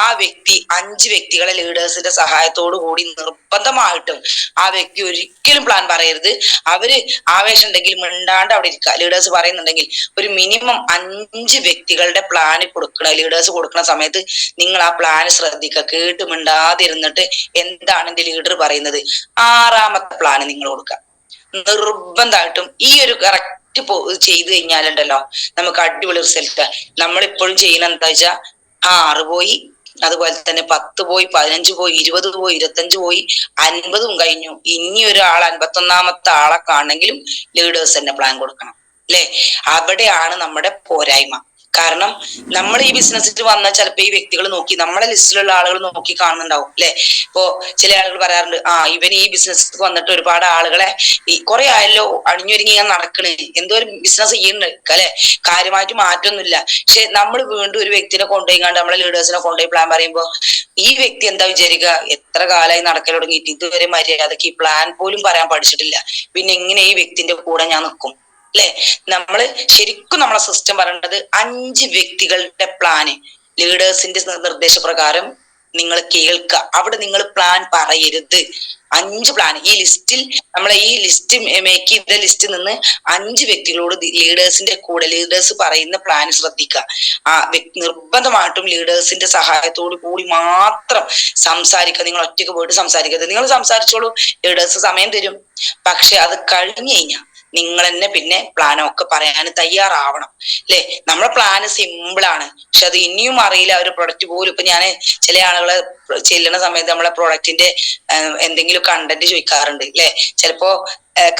ആ വ്യക്തി 5 വ്യക്തികളെ ലീഡേഴ്സിന്റെ സഹായത്തോടു കൂടി നിർബന്ധമായിട്ടും ആ വ്യക്തി ഒരിക്കലും പ്ലാൻ പറയരുത്. അവര് ആവേശം ഉണ്ടെങ്കിൽ മിണ്ടാണ്ട് അവിടെ ഇരിക്കുക. ലീഡേഴ്സ് പറയുന്നുണ്ടെങ്കിൽ ഒരു മിനിമം 5 വ്യക്തികളുടെ പ്ലാന് ലീഡേഴ്സ് കൊടുക്കുന്ന സമയത്ത് നിങ്ങൾ ആ പ്ലാന് ശ്രദ്ധിക്കുക. കേട്ട് മിണ്ടാതിരുന്നിട്ട് എന്താണ് എന്റെ ലീഡർ പറയുന്നത്, 6ാമത്തെ പ്ലാന് നിങ്ങൾ കൊടുക്കുക. നിർബന്ധമായിട്ടും ഈ ഒരു കറക്റ്റ് ചെയ്തു കഴിഞ്ഞാലുണ്ടല്ലോ നമുക്ക് അടിപൊളി റിസൾട്ട്. നമ്മളിപ്പോഴും ചെയ്യുന്ന എന്താ വെച്ചാൽ 6 പോയി, അതുപോലെ തന്നെ 10 പോയി, 15 പോയി, 20 പോയി, 25 പോയി, 50 കഴിഞ്ഞു. ഇനി ഒരാൾ 51ാമത്തെ ആളെ കാണണമെങ്കിലും ലീഡേഴ്സ് തന്നെ പ്ലാൻ കൊടുക്കണം അല്ലെ. അവിടെയാണ് നമ്മുടെ പോരായ്മ. കാരണം നമ്മൾ ഈ ബിസിനസ്സിൽ വന്നാൽ ചിലപ്പോ ഈ വ്യക്തികൾ നോക്കി, നമ്മളെ ലിസ്റ്റിലുള്ള ആളുകൾ നോക്കി കാണുന്നുണ്ടാവും അല്ലെ. ഇപ്പോ ചില ആളുകൾ പറയാറുണ്ട്, ഇവൻ ഈ ബിസിനസ് വന്നിട്ട് ഒരുപാട് ആളുകളെ കുറെ ആയല്ലോ അണിഞ്ഞൊരുങ്ങി ഞാൻ നടക്കണേ, എന്തോ ഒരു ബിസിനസ് ചെയ്യുന്നുണ്ട് അല്ലെ, കാര്യമായിട്ട് മാറ്റൊന്നുമില്ല. പക്ഷെ നമ്മൾ വീണ്ടും ഒരു വ്യക്തിനെ കൊണ്ടുപോയിക്കാണ്ട് നമ്മളെ ലീഡേഴ്സിനെ കൊണ്ടുപോയി പ്ലാൻ പറയുമ്പോ ഈ വ്യക്തി എന്താ വിചാരിക്കുക, എത്ര കാലമായി നടക്കൽ തുടങ്ങിയിട്ട് ഇതുവരെ മര്യാദക്ക് ഈ പ്ലാൻ പോലും പറയാൻ പഠിച്ചിട്ടില്ല, പിന്നെ എങ്ങനെ ഈ വ്യക്തിന്റെ കൂടെ ഞാൻ നിൽക്കും അല്ലെ. നമ്മള് ശരിക്കും നമ്മളെ സിസ്റ്റം പറയേണ്ടത് 5 വ്യക്തികളുടെ പ്ലാന് ലീഡേഴ്സിന്റെ നിർദ്ദേശപ്രകാരം നിങ്ങൾ കേൾക്കുക. അവിടെ നിങ്ങൾ പ്ലാൻ പറയരുത്. 5 പ്ലാൻ ഈ ലിസ്റ്റിൽ, നമ്മളെ ഈ ലിസ്റ്റ് മേക്ക് ചെയ്ത ലിസ്റ്റിൽ നിന്ന് 5 വ്യക്തികളോട് ലീഡേഴ്സിന്റെ കൂടെ ലീഡേഴ്സ് പറയുന്ന പ്ലാൻ ശ്രദ്ധിക്കുക. നിർബന്ധമായിട്ടും ലീഡേഴ്സിന്റെ സഹായത്തോടു കൂടി മാത്രം സംസാരിക്കുക. നിങ്ങൾ ഒറ്റയ്ക്ക് പോയിട്ട് സംസാരിക്കരുത്. നിങ്ങൾ സംസാരിച്ചോളൂ, ലീഡേഴ്സ് സമയം തരും. പക്ഷെ അത് കഴിഞ്ഞു കഴിഞ്ഞാൽ നിങ്ങൾ തന്നെ പിന്നെ പ്ലാനൊക്കെ പറയാൻ തയ്യാറാവണം അല്ലെ. നമ്മളെ പ്ലാന് സിമ്പിളാണ്, പക്ഷെ അത് ഇനിയും അറിയില്ല. ഒരു പ്രൊഡക്റ്റ് പോലും, ഇപ്പൊ ഞാൻ ചില ആളുകളെ ചെല്ലുന്ന സമയത്ത് നമ്മളെ പ്രൊഡക്റ്റിന്റെ എന്തെങ്കിലും കണ്ടന്റ് ചോദിക്കാറുണ്ട് അല്ലെ. ചിലപ്പോ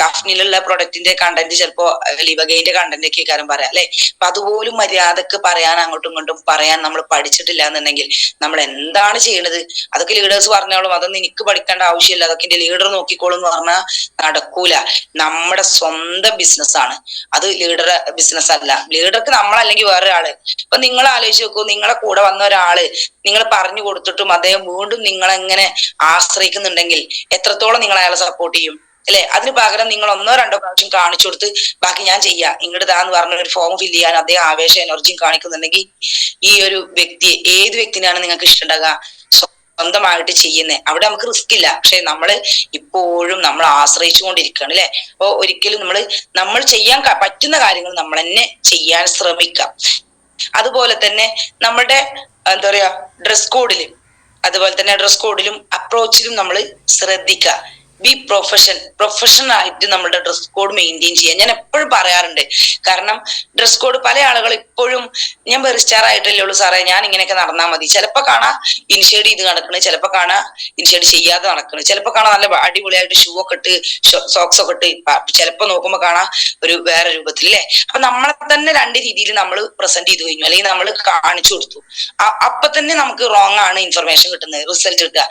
കഫ്നിലുള്ള പ്രൊഡക്റ്റിന്റെ കണ്ടന്റ് ചിലപ്പോ ലിവഗൈന്റെ കണ്ടന്റ് ഒക്കെ കാര്യം പറയാം അല്ലെ. അപ്പൊ അതുപോലും മര്യാദക്ക് പറയാൻ അങ്ങോട്ടും ഇങ്ങോട്ടും പറയാൻ നമ്മൾ പഠിച്ചിട്ടില്ല എന്നുണ്ടെങ്കിൽ നമ്മൾ എന്താണ് ചെയ്യണത്, അതൊക്കെ ലീഡേഴ്സ് പറഞ്ഞോളും, അതൊന്നും എനിക്ക് പഠിക്കേണ്ട ആവശ്യമില്ല, അതൊക്കെ എന്റെ ലീഡർ നോക്കിക്കോളും എന്ന് പറഞ്ഞാൽ നടക്കൂല. നമ്മുടെ സ്വന്തം ബിസിനസ്സാണ് അത്, ലീഡർ ബിസിനസ് അല്ല. ലീഡർക്ക് നമ്മളല്ലെങ്കിൽ വേറെ ആള്. ഇപ്പൊ നിങ്ങൾ ആലോചിച്ച് നോക്കൂ, നിങ്ങളെ കൂടെ വന്ന ഒരാള് നിങ്ങൾ പറഞ്ഞു കൊടുത്തിട്ടും അദ്ദേഹം വീണ്ടും നിങ്ങളെങ്ങനെ ആശ്രയിക്കുന്നുണ്ടെങ്കിൽ എത്രത്തോളം നിങ്ങൾ അയാളെ സപ്പോർട്ട് ചെയ്യും അല്ലെ. അതിന് പകരം നിങ്ങൾ 1 2 പ്രാവശ്യം കാണിച്ചു കൊടുത്ത് ബാക്കി ഞാൻ ചെയ്യാം ഇങ്ങോട്ട് താന്ന് പറഞ്ഞ ഒരു ഫോം ഫില്ല് ചെയ്യാൻ അദ്ദേഹം ആവേശം എനർജിയും കാണിക്കുന്നുണ്ടെങ്കിൽ ഈ ഒരു വ്യക്തി, ഏത് വ്യക്തിനാണ് നിങ്ങൾക്ക് ഇഷ്ടമുണ്ടാകുക, സ്വന്തമായിട്ട് ചെയ്യുന്നേ. അവിടെ നമുക്ക് റിസ്ക് ഇല്ല. പക്ഷെ നമ്മള് ഇപ്പോഴും നമ്മൾ ആശ്രയിച്ചു കൊണ്ടിരിക്കുകയാണ് അല്ലെ. അപ്പൊ ഒരിക്കലും നമ്മൾ ചെയ്യാൻ പറ്റുന്ന കാര്യങ്ങൾ നമ്മൾ തന്നെ ചെയ്യാൻ ശ്രമിക്കാം. അതുപോലെ തന്നെ നമ്മളുടെ എന്താ പറയാ ഡ്രസ് കോഡിലും അപ്രോച്ചിലും നമ്മൾ ശ്രദ്ധിക്കുക. ബി പ്രൊഫഷണൽ ആയിട്ട് നമ്മുടെ ഡ്രസ് കോഡ് മെയിൻറ്റെയിൻ ചെയ്യാൻ ഞാൻ എപ്പോഴും പറയാറുണ്ട്. കാരണം ഡ്രസ് കോഡ് പല ആളുകൾ ഇപ്പോഴും, ഞാൻ ബെറിസ്റ്റാർ ആയിട്ടല്ലേ ഉള്ളൂ സാറേ, ഞാൻ ഇങ്ങനെയൊക്കെ നടന്നാൽ മതി. ചിലപ്പോ കാണാ ഇൻഷേഡ് ചെയ്ത് നടക്കണ്, ചിലപ്പോ കാണാ ഇൻഷേഡ് ചെയ്യാതെ നടക്കണ്, ചിലപ്പോ കാണാൻ നല്ല അടിപൊളിയായിട്ട് ഷൂ ഒക്കെ ഇട്ട് സോക്സ് ഒക്കെ ഇട്ട്, ചിലപ്പോ നോക്കുമ്പോ കാണാ ഒരു വേറെ രൂപത്തിൽ അല്ലെ. അപ്പൊ നമ്മളെ തന്നെ 2 രീതിയിൽ നമ്മൾ പ്രസന്റ് ചെയ്ത് കഴിഞ്ഞു, അല്ലെങ്കിൽ നമ്മൾ കാണിച്ചു കൊടുത്തു. അപ്പൊ തന്നെ നമുക്ക് റോങ് ആണ് ഇൻഫർമേഷൻ കിട്ടുന്നത്, റിസൾട്ട് കിട്ടുക.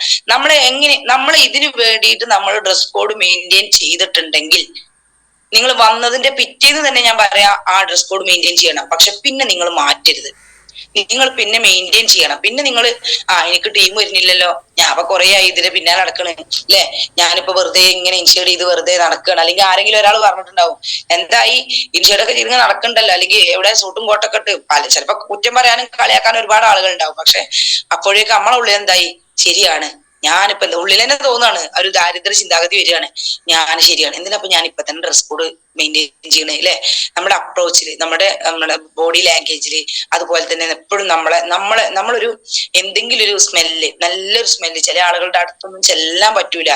നമ്മൾ ഇതിന് വേണ്ടിയിട്ട് നമ്മൾ ഡ്രസ് കോഡ് മെയിൻറ്റെയിൻ ചെയ്തിട്ടുണ്ടെങ്കിൽ നിങ്ങൾ വന്നതിന്റെ പിറ്റേന്ന് തന്നെ ഞാൻ പറയാം ആ ഡ്രസ് കോഡ് മെയിൻറ്റെയിൻ ചെയ്യണം. പക്ഷെ പിന്നെ നിങ്ങൾ മാറ്റരുത്, നിങ്ങൾ പിന്നെ മെയിൻറ്റെയിൻ ചെയ്യണം. പിന്നെ നിങ്ങൾ എനിക്ക് ടീം വരുന്നില്ലല്ലോ, ഞാൻ അപ്പൊ കുറെ ആയി ഇതിന്റെ പിന്നാലെ നടക്കണ് അല്ലെ, ഞാനിപ്പോ വെറുതെ ഇങ്ങനെ ഇൻഷേർഡ് ചെയ്ത് വെറുതെ നടക്കണം. അല്ലെങ്കിൽ ആരെങ്കിലും ഒരാൾ പറഞ്ഞിട്ടുണ്ടാവും, എന്തായി ഇൻഷേർഡൊക്കെ ചെയ്ത് നടക്കണ്ടല്ലോ, അല്ലെങ്കിൽ എവിടെ സൂട്ടും കോട്ടൊക്കെ ഇട്ട്. ചിലപ്പോ കുറ്റം പറയാനും കളിയാക്കാനും ഒരുപാട് ആളുകൾ ഉണ്ടാവും. പക്ഷെ അപ്പോഴേക്കും നമ്മളെ ഉള്ളിൽ എന്തായി, ശരിയാണ്, ഞാനിപ്പോ ഉള്ളിൽ തന്നെ തോന്നാണ്, ഒരു ദാരിദ്ര്യ ചിന്താഗതി വരികയാണ്, ഞാൻ ശരിയാണ്, എന്തിനാ ഞാനിപ്പോ തന്നെ ഡ്രസ് കോഡ് മെയിൻറ്റെയിൻ ചെയ്യണേ അല്ലെ. നമ്മുടെ അപ്രോച്ചില്, നമ്മുടെ ബോഡി ലാംഗ്വേജില്, അതുപോലെ തന്നെ എപ്പോഴും നമ്മളൊരു എന്തെങ്കിലും ഒരു സ്മെല്ല്, നല്ലൊരു സ്മെല്ല്, ചില ആളുകളുടെ അടുത്തൊന്നും ചെല്ലാൻ പറ്റൂല,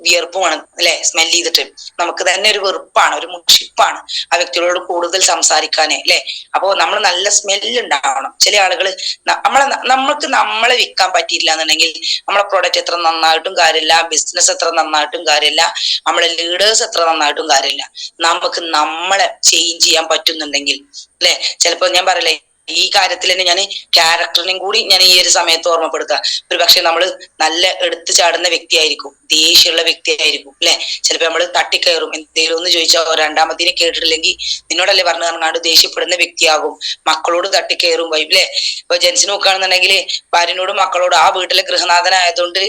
വിയർപ്പുമാണ് അല്ലെ. സ്മെല് ചെയ്തിട്ട് നമുക്ക് തന്നെ ഒരു വെറുപ്പാണ്, ഒരു മുഷിപ്പാണ് ആ വ്യക്തികളോട് കൂടുതൽ സംസാരിക്കാനേ അല്ലെ. അപ്പോ നമ്മൾ നല്ല സ്മെല്ല് ഉണ്ടാവണം. ചില ആളുകള് നമ്മൾക്ക് നമ്മളെ വിൽക്കാൻ പറ്റിയില്ല എന്നുണ്ടെങ്കിൽ നമ്മളെ പ്രോഡക്റ്റ് എത്ര നന്നായിട്ടും കാര്യമില്ല, ബിസിനസ് എത്ര നന്നായിട്ടും കാര്യമില്ല, നമ്മളെ ലീഡേഴ്സ് എത്ര നന്നായിട്ടും കാര്യമില്ല. നമുക്ക് നമ്മളെ ചേഞ്ച് ചെയ്യാൻ പറ്റുന്നുണ്ടെങ്കിൽ അല്ലെ. ചിലപ്പോ ഞാൻ പറയലേ, ഈ കാര്യത്തിൽ തന്നെ ഞാൻ ക്യാരക്ടറിനെയും കൂടി ഞാൻ ഈ ഒരു സമയത്ത് ഓർമ്മപ്പെടുത്തുക. ഒരു പക്ഷെ നമ്മൾ നല്ല എടുത്തു ചാടുന്ന വ്യക്തിയായിരിക്കും, ദേഷ്യമുള്ള വ്യക്തിയായിരിക്കും അല്ലെ. ചിലപ്പോ നമ്മൾ തട്ടിക്കയറും, എന്തെങ്കിലും ഒന്ന് ചോദിച്ചാൽ രണ്ടാമത്തേനെ കേട്ടിട്ടില്ലെങ്കിൽ നിന്നോടല്ലേ പറഞ്ഞു പറഞ്ഞാണ്ട് ദേഷ്യപ്പെടുന്ന വ്യക്തിയാകും. മക്കളോട് തട്ടിക്കയറും അല്ലെ. ഇപ്പൊ ജെൻസിന് നോക്കുകയാണെന്നുണ്ടെങ്കിൽ ഭാര്യനോടും മക്കളോടും, ആ വീട്ടിലെ ഗൃഹനാഥനായതുകൊണ്ട്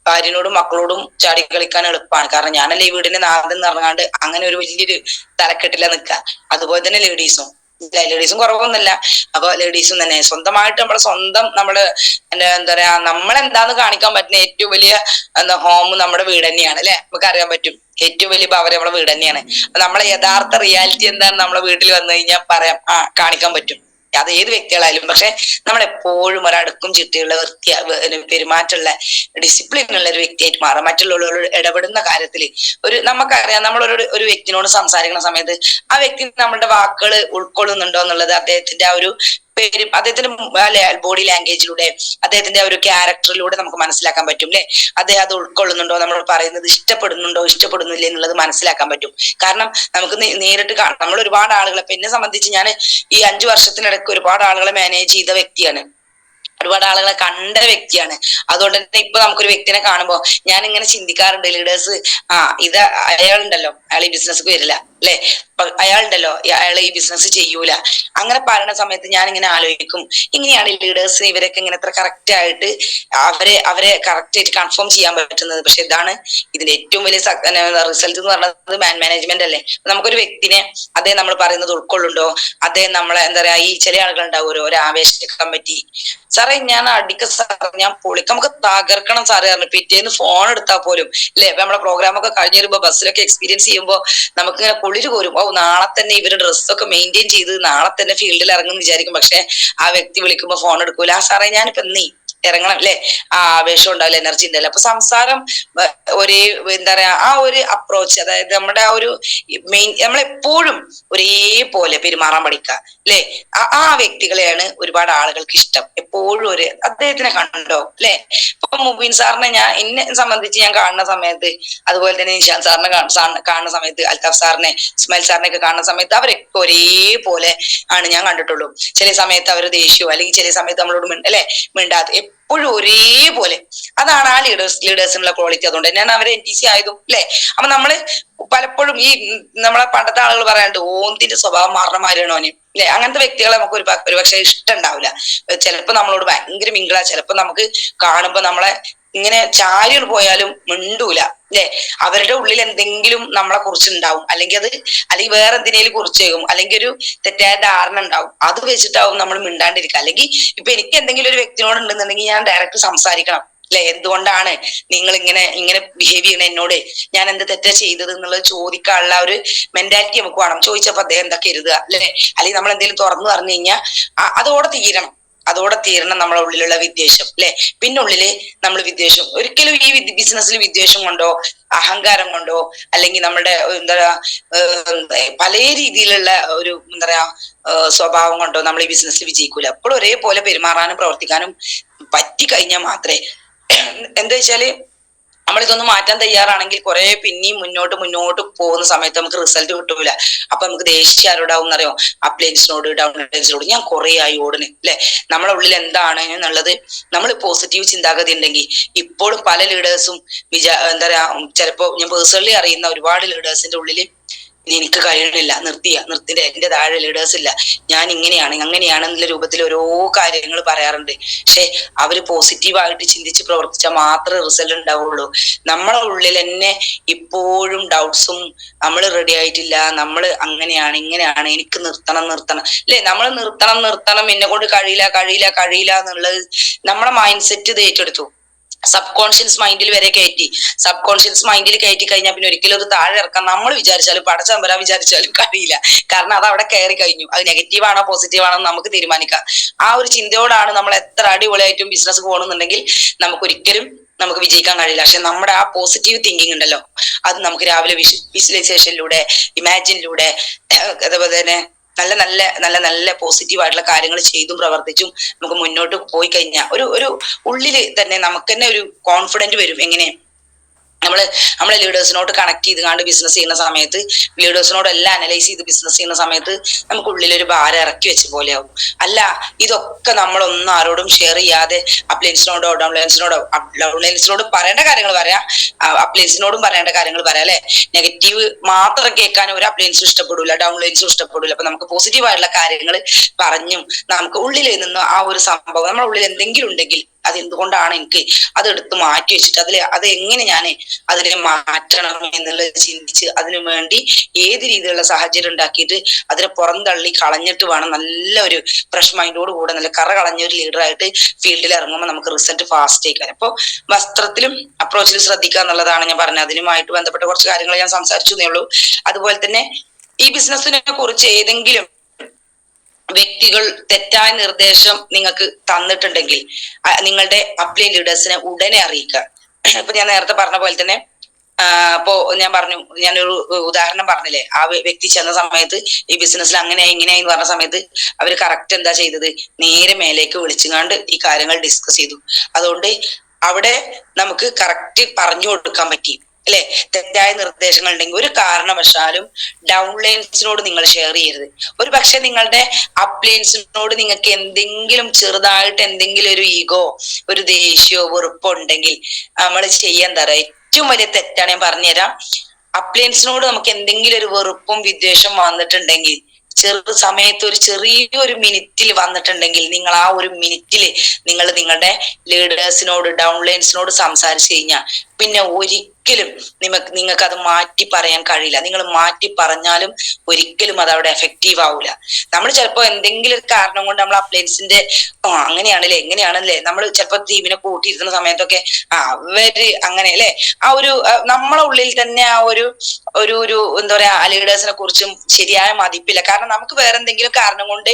ഭാര്യനോടും മക്കളോടും ചാടി കളിക്കാൻ എളുപ്പമാണ്. കാരണം ഞാനല്ലേ ഈ വീടിന്റെ നാഥൻ എന്ന് പറഞ്ഞാണ്ട് അങ്ങനെ ഒരു വലിയൊരു തലക്കെട്ടില നിൽക്കുക. അതുപോലെ തന്നെ ലേഡീസും, ലേഡീസും കുറവൊന്നുമില്ല. അപ്പൊ ലേഡീസും തന്നെ സ്വന്തമായിട്ട് നമ്മള് എന്താ പറയാ നമ്മളെന്താന്ന് കാണിക്കാൻ പറ്റുന്ന ഏറ്റവും വലിയ ഹോം നമ്മുടെ വീട് തന്നെയാണ് അല്ലെ. നമുക്ക് അറിയാൻ പറ്റും ഏറ്റവും വലിയ പവർ നമ്മുടെ വീട് തന്നെയാണ്. അപ്പൊ നമ്മളെ യഥാർത്ഥ റിയാലിറ്റി എന്താണ് നമ്മളെ വീട്ടിൽ വന്നു കഴിഞ്ഞാൽ പറയാം, കാണിക്കാൻ പറ്റും. അത് ഏത് വ്യക്തികളായാലും. പക്ഷെ നമ്മളെപ്പോഴും ഒരടുക്കും ചിട്ടയുള്ള പെരുമാറ്റമുള്ള ഡിസിപ്ലിനുള്ള ഒരു വ്യക്തിയായിട്ട് മാറാം. മറ്റുള്ളവരോട് ഇടപെടുന്ന കാര്യത്തിൽ നമുക്കറിയാം, ഒരു വ്യക്തിനോട് സംസാരിക്കുന്ന സമയത്ത് ആ വ്യക്തി നമ്മളുടെ വാക്കുകൾ ഉൾക്കൊള്ളുന്നുണ്ടോ എന്നുള്ളത് അദ്ദേഹത്തിന്റെ ആ ഒരു അദ്ദേഹത്തിന്റെ ബോഡി ലാംഗ്വേജിലൂടെ, അദ്ദേഹത്തിന്റെ ഒരു ക്യാരക്ടറിലൂടെ നമുക്ക് മനസ്സിലാക്കാൻ പറ്റും അല്ലെ. അദ്ദേഹം അത് ഉൾക്കൊള്ളുന്നുണ്ടോ, നമ്മൾ പറയുന്നത് ഇഷ്ടപ്പെടുന്നില്ലേ എന്നുള്ളത് മനസ്സിലാക്കാൻ പറ്റും. കാരണം നമുക്ക് നേരിട്ട് കാണാം. നമ്മൾ ഒരുപാട് ആളുകളെ, ഇപ്പൊ എന്നെ സംബന്ധിച്ച് ഞാൻ ഈ 5 വർഷത്തിനിടയ്ക്ക് ഒരുപാട് ആളുകളെ മാനേജ് ചെയ്ത വ്യക്തിയാണ്, ഒരുപാട് ആളുകളെ കണ്ട വ്യക്തിയാണ്. അതുകൊണ്ട് തന്നെ ഇപ്പൊ നമുക്കൊരു വ്യക്തിനെ കാണുമ്പോ ഞാൻ ഇങ്ങനെ ചിന്തിക്കാറുണ്ട്, ലീഡേഴ്സ് ഇത് അയാളുണ്ടല്ലോ, അയാൾ ഈ ബിസിനസ് വരില്ല അല്ലെ, അയാളുണ്ടല്ലോ അയാൾ ഈ ബിസിനസ് ചെയ്യൂല, അങ്ങനെ പറയുന്ന സമയത്ത് ഞാൻ ഇങ്ങനെ ആലോചിക്കും, ഇങ്ങനെയാണ് ലീഡേഴ്സ് ഇവരൊക്കെ ഇങ്ങനെ ഇത്ര കറക്റ്റ് ആയിട്ട് അവരെ കറക്റ്റ് ആയിട്ട് കൺഫേം ചെയ്യാൻ പറ്റുന്നത്. പക്ഷെ ഇതാണ് ഇതിന്റെ ഏറ്റവും വലിയ റിസൾട്ട് എന്ന് പറയുന്നത് മാനേജ്മെന്റ് അല്ലേ. നമുക്കൊരു വ്യക്തിനെ അദ്ദേഹം നമ്മൾ പറയുന്നത് ഉൾക്കൊള്ളുണ്ടോ, അദ്ദേഹം നമ്മളെ എന്താ പറയാ, ഈ ചില ആളുകൾ ഉണ്ടാവുമല്ലോ ഒരു ആവേശ കമ്മിറ്റി, സാറേ ഞാൻ ഞാൻ പൊളിക്ക, നമുക്ക് തകർക്കണം സാറേ പറഞ്ഞു പിറ്റേന്ന് ഫോൺ എടുത്താൽ പോലും അല്ലെ. അപ്പൊ നമ്മളെ പ്രോഗ്രാം ഒക്കെ കഴിഞ്ഞു വരുമ്പോ ബസ്സിലൊക്കെ എക്സ്പീരിയൻസ് ചെയ്യുമ്പോൾ നമുക്ക് ഇങ്ങനെ കുളിര് പോരും. നാളെ തന്നെ ഇവരുടെ ഡ്രസ്സൊക്കെ മെയിൻറ്റെയിൻ ചെയ്ത് നാളെ തന്നെ ഫീൽഡിൽ ഇറങ്ങും വിചാരിക്കും. പക്ഷെ ആ വ്യക്തി വിളിക്കുമ്പോ ഫോൺ എടുക്കൂല. സാറേ ഞാനിപ്പോ ഇറങ്ങണം അല്ലെ, ആവേശം ഉണ്ടാവില്ല, എനർജി ഉണ്ടാവില്ല. അപ്പൊ സംസാരം ഒരേ എന്താ പറയാ ആ ഒരു അപ്രോച്ച്, അതായത് നമ്മുടെ ആ ഒരു നമ്മളെപ്പോഴും ഒരേപോലെ പെരുമാറാൻ പഠിക്കുക അല്ലെ. ആ വ്യക്തികളെയാണ് ഒരുപാട് ആളുകൾക്ക് ഇഷ്ടം. എപ്പോഴും അദ്ദേഹത്തിനെ കണ്ടോ അല്ലെ. ഇപ്പൊ മുബീൻ സാറിനെ എന്നെ സംബന്ധിച്ച് ഞാൻ കാണുന്ന സമയത്ത്, അതുപോലെ തന്നെ നിഷാൻ സാറിനെ കാണുന്ന സമയത്ത്, അൽത്താഫ് സാറിനെ, ഇസ്മായിൽ സാറിനെ ഒക്കെ കാണുന്ന സമയത്ത് അവരൊക്കെ ഒരേപോലെ ആണ് ഞാൻ കണ്ടിട്ടുള്ളൂ. ചില സമയത്ത് അവർ ദേഷ്യവും, അല്ലെങ്കിൽ ചില സമയത്ത് നമ്മളോട് മിണ്ടാതെ എപ്പോഴും ഒരേപോലെ. അതാണ് ആ ലീഡേഴ്സിനുള്ള ക്വാളിറ്റി. അതുകൊണ്ട് തന്നെയാണ് അവരെ NTC ആയതും അല്ലെ. അപ്പൊ നമ്മള് പലപ്പോഴും ഈ നമ്മളെ പണ്ടത്തെ ആളുകൾ പറയാണ്ട് ഓന്തിന്റെ സ്വഭാവം മാറണമാരാണോ അല്ലെ. അങ്ങനത്തെ വ്യക്തികളെ നമുക്ക് ഒരുപക്ഷെ ഇഷ്ടം ഉണ്ടാവില്ല. ചിലപ്പോ നമ്മളോട് ഭയങ്കര മിങ്കിള, ചിലപ്പോ നമുക്ക് കാണുമ്പോ നമ്മളെ ഇങ്ങനെ ചാരികൾ പോയാലും മിണ്ടൂല അല്ലെ. അവരുടെ ഉള്ളിൽ എന്തെങ്കിലും നമ്മളെ കുറിച്ച് ഉണ്ടാവും, അല്ലെങ്കിൽ വേറെ എന്തിനേലും കുറിച്ചേക്കും, അല്ലെങ്കിൽ ഒരു തെറ്റായ ധാരണ ഉണ്ടാവും. അത് വെച്ചിട്ടാവും നമ്മൾ മിണ്ടാണ്ടിരിക്കുക. അല്ലെങ്കിൽ ഇപ്പൊ എനിക്ക് എന്തെങ്കിലും ഒരു വ്യക്തിനോട് ഉണ്ടെന്നുണ്ടെങ്കിൽ ഞാൻ ഡയറക്റ്റ് സംസാരിക്കണം അല്ലെ. എന്തുകൊണ്ടാണ് നിങ്ങൾ ഇങ്ങനെ ബിഹേവ് ചെയ്യണ എന്നോട്, ഞാൻ എന്ത് തെറ്റാ ചെയ്തത് എന്നുള്ളത് ചോദിക്കാനുള്ള ഒരു മെന്റാലിറ്റി നമുക്ക് വേണം. ചോദിച്ചപ്പോ അദ്ദേഹം എന്താ കരുതുക അല്ലെ, അല്ലെങ്കിൽ നമ്മൾ എന്തെങ്കിലും തുറന്നു പറഞ്ഞു കഴിഞ്ഞാൽ അതോടെ തീരണം നമ്മളെ ഉള്ളിലുള്ള വിദ്വേഷം അല്ലെ. പിന്നുള്ളില് നമ്മൾ വിദ്വേഷം ഒരിക്കലും ഈ ബിസിനസ്സിൽ വിദ്വേഷം കൊണ്ടോ അഹങ്കാരം കൊണ്ടോ, അല്ലെങ്കിൽ നമ്മുടെ എന്താ പറയാ പല രീതിയിലുള്ള ഒരു എന്താ പറയാ സ്വഭാവം കൊണ്ടോ നമ്മൾ ഈ ബിസിനസ്സിൽ വിജയിക്കൂല. എപ്പോഴും ഒരേപോലെ പെരുമാറാനും പ്രവർത്തിക്കാനും പറ്റി കഴിഞ്ഞാൽ മാത്രമേ, എന്താ വെച്ചാല് നമ്മളിതൊന്ന് മാറ്റാൻ തയ്യാറാണെങ്കിൽ കുറെ പിന്നെയും മുന്നോട്ട് പോകുന്ന സമയത്ത് നമുക്ക് റിസൾട്ട് കിട്ടൂല. അപ്പൊ നമുക്ക് ദേഷ്യം ആരോടാവും എന്നറിയോ, അപ്ലയൻസിനോട്, ഡൗൺലൈൻസിനോട്. ഞാൻ കുറെ ആയി ഓടണ് അല്ലെ. നമ്മളെ ഉള്ളിൽ എന്താണ് എന്നുള്ളത് നമ്മൾ പോസിറ്റീവ് ചിന്താഗതി ഉണ്ടെങ്കിൽ, ഇപ്പോഴും പല ലീഡേഴ്സും എന്താ പറയാ, ചിലപ്പോ ഞാൻ പേഴ്സണലി അറിയുന്ന ഒരുപാട് ലീഡേഴ്സിന്റെ ഉള്ളില് എനിക്ക് കഴിയണില്ല, നിർത്തിന്റെ എന്റെ താഴെ ലീഡേഴ്സ് ഇല്ല, ഞാൻ ഇങ്ങനെയാണ് അങ്ങനെയാണെന്നുള്ള രൂപത്തിൽ ഓരോ കാര്യങ്ങൾ പറയാറുണ്ട്. പക്ഷെ അവര് പോസിറ്റീവായിട്ട് ചിന്തിച്ച് പ്രവർത്തിച്ചാൽ മാത്രമേ റിസൾട്ട് ഉണ്ടാവുള്ളൂ. നമ്മളെ ഉള്ളിൽ തന്നെ ഇപ്പോഴും ഡൗട്ട്സും, നമ്മൾ റെഡി ആയിട്ടില്ല, നമ്മൾ അങ്ങനെയാണ് ഇങ്ങനെയാണ്, എനിക്ക് നിർത്തണം അല്ലെ. നമ്മൾ നിർത്തണം എന്നെ കൊണ്ട് കഴിയില്ല എന്നുള്ളത് നമ്മളെ മൈൻഡ് സെറ്റ് ഇത് ഏറ്റെടുത്തു. സബ് കോൺഷ്യസ് മൈൻഡിൽ വരെ കയറ്റി കഴിഞ്ഞാൽ പിന്നെ ഒരിക്കലും അത് താഴെ ഇറക്കാൻ നമ്മൾ വിചാരിച്ചാലും പടച്ചമ്പരാൻ വിചാരിച്ചാലും കഴിയില്ല. കാരണം അത് അവിടെ കയറി കഴിഞ്ഞു. അത് നെഗറ്റീവാണോ പോസിറ്റീവാണോ നമുക്ക് തീരുമാനിക്കാം. ആ ഒരു ചിന്തയോടാണ് നമ്മൾ എത്ര അടിപൊളിയായിട്ടും ബിസിനസ് പോകണമെന്നുണ്ടെങ്കിൽ നമുക്ക് വിജയിക്കാൻ കഴിയില്ല. പക്ഷെ നമ്മുടെ ആ പോസിറ്റീവ് തിങ്കിങ് ഉണ്ടല്ലോ, അത് നമുക്ക് രാവിലെ വിഷ്വലൈസേഷനിലൂടെ, ഇമാജിനിലൂടെ, അതുപോലെ തന്നെ നല്ല പോസിറ്റീവ് ആയിട്ടുള്ള കാര്യങ്ങൾ ചെയ്തും പ്രവർത്തിച്ചും നമുക്ക് മുന്നോട്ട് പോയി കഴിഞ്ഞാൽ ഒരു ഉള്ളില് തന്നെ നമുക്ക് തന്നെ ഒരു കോൺഫിഡന്റ് വരും. എങ്ങനെ നമ്മളെ ലീഡേഴ്സിനോട് കണക്ട് ചെയ്ത് ബിസിനസ് ചെയ്യുന്ന സമയത്ത്, ലീഡേഴ്സിനോട് എല്ലാം അനലൈസ് ചെയ്ത് ബിസിനസ് ചെയ്യുന്ന സമയത്ത് നമുക്ക് ഉള്ളിലൊരു ഭാരം ഇറക്കി വെച്ച പോലെ ആവും. അല്ല, ഇതൊക്കെ നമ്മളൊന്നും ആരോടും ഷെയർ ചെയ്യാതെ അപ്ലയൻസിനോടോ ഡൗൺലൈൻസിനോട് പറയേണ്ട കാര്യങ്ങൾ പറയാം, അപ്ലയൻസിനോടും പറയേണ്ട കാര്യങ്ങൾ പറയാം അല്ലെ. നെഗറ്റീവ് മാത്രം കേൾക്കാൻ ഒരു അപ്ലയൻസും ഇഷ്ടപ്പെടില്ല, ഡൗൺലൈൻസും ഇഷ്ടപ്പെടില്ല. അപ്പൊ നമുക്ക് പോസിറ്റീവ് ആയിട്ടുള്ള കാര്യങ്ങൾ പറഞ്ഞും നമുക്ക് ഉള്ളിൽ നിന്ന് ആ ഒരു സംഭവം നമ്മുടെ ഉള്ളിൽ എന്തെങ്കിലും ഉണ്ടെങ്കിൽ അതെന്തുകൊണ്ടാണ് എനിക്ക് അത് എടുത്ത് മാറ്റി വെച്ചിട്ട് അത് എങ്ങനെ ഞാൻ അതിനെ മാറ്റണം എന്നുള്ളത് ചിന്തിച്ച് അതിനു വേണ്ടി ഏത് രീതിയിലുള്ള സാഹചര്യം ഉണ്ടാക്കിയിട്ട് അതിനെ പുറന്തള്ളി കളഞ്ഞിട്ട് വേണം നല്ല ഒരു ഫ്രഷ് മൈൻഡോട് കൂടെ നല്ല കറ കളഞ്ഞ ഒരു ലീഡറായിട്ട് ഫീൽഡിൽ ഇറങ്ങുമ്പോൾ നമുക്ക് റിസൾട്ട് ഫാസ്റ്റ് ആയിക്കാൻ. അപ്പോൾ വസ്ത്രത്തിലും അപ്രോച്ചിൽ ശ്രദ്ധിക്കുക എന്നുള്ളതാണ് ഞാൻ പറഞ്ഞത്. അതിനുമായിട്ട് ബന്ധപ്പെട്ട കുറച്ച് കാര്യങ്ങൾ ഞാൻ സംസാരിച്ചു എന്നേ ഉള്ളൂ. അതുപോലെ തന്നെ ഈ ബിസിനസ്സിനെ കുറിച്ച് ഏതെങ്കിലും വ്യക്തികൾ തെറ്റായ നിർദ്ദേശം നിങ്ങൾക്ക് തന്നിട്ടുണ്ടെങ്കിൽ നിങ്ങളുടെ അപ്ലൈൻ ലീഡേഴ്സിനെ ഉടനെ അറിയിക്കുക. ഇപ്പൊ ഞാൻ നേരത്തെ പറഞ്ഞ പോലെ തന്നെ അപ്പോ ഞാനൊരു ഉദാഹരണം പറഞ്ഞില്ലേ, ആ വ്യക്തി ചെന്ന സമയത്ത് ഈ ബിസിനസ്സിൽ അങ്ങനെ ഇങ്ങനെയെന്ന് പറഞ്ഞ സമയത്ത് അവര് കറക്റ്റ് എന്താ ചെയ്തത്, നേരെ മേലേക്ക് വിളിച്ചുകൊണ്ട് ഈ കാര്യങ്ങൾ ഡിസ്കസ് ചെയ്തു. അതുകൊണ്ട് അവിടെ നമുക്ക് കറക്റ്റ് പറഞ്ഞു കൊടുക്കാൻ പറ്റി അല്ലെ. തെറ്റായ നിർദ്ദേശങ്ങൾ ഉണ്ടെങ്കിൽ ഒരു കാരണവശാലും ഡൗൺലൈൻസിനോട് നിങ്ങൾ ഷെയർ ചെയ്യരുത്. ഒരു പക്ഷെ നിങ്ങളുടെ അപ്ലൈൻസിനോട് നിങ്ങൾക്ക് എന്തെങ്കിലും ചെറുതായിട്ട് എന്തെങ്കിലും ഒരു ഈഗോ, ഒരു ദേഷ്യമോ വെറുപ്പോ ഉണ്ടെങ്കിൽ നമ്മൾ ചെയ്യാൻ തരാം. ഏറ്റവും വലിയ തെറ്റാണ് ഞാൻ പറഞ്ഞുതരാം. അപ്ലയൻസിനോട് നമുക്ക് എന്തെങ്കിലും ഒരു വെറുപ്പും വിദ്വേഷം വന്നിട്ടുണ്ടെങ്കിൽ, സമയത്ത് ഒരു ചെറിയൊരു മിനിറ്റിൽ വന്നിട്ടുണ്ടെങ്കിൽ, നിങ്ങൾ ആ ഒരു മിനിറ്റിൽ നിങ്ങൾ നിങ്ങളുടെ ലീഡേഴ്സിനോട് ഡൗൺലൈൻസിനോട് സംസാരിച്ചു കഴിഞ്ഞാൽ പിന്നെ ഒരിക്കലും നിങ്ങൾക്ക് അത് മാറ്റി പറയാൻ കഴിയില്ല. നിങ്ങൾ മാറ്റി പറഞ്ഞാലും ഒരിക്കലും അത് അവിടെ എഫക്റ്റീവ് ആവൂല. നമ്മൾ ചിലപ്പോൾ എന്തെങ്കിലും ഒരു കാരണം കൊണ്ട് നമ്മൾ അപ്ലയൻസിന്റെ അങ്ങനെയാണല്ലേ എങ്ങനെയാണല്ലേ നമ്മൾ ചിലപ്പോൾ ടീമിനെ കൂട്ടിയിരുത്തുന്ന സമയത്തൊക്കെ അവര് അങ്ങനെ അല്ലെ, ആ ഒരു നമ്മളെ ഉള്ളിൽ തന്നെ ആ ഒരു എന്താ പറയാ ലീഡേഴ്സിനെ കുറിച്ചും ശരിയായ മതിപ്പില്ല. കാരണം നമുക്ക് വേറെ എന്തെങ്കിലും കാരണം കൊണ്ട്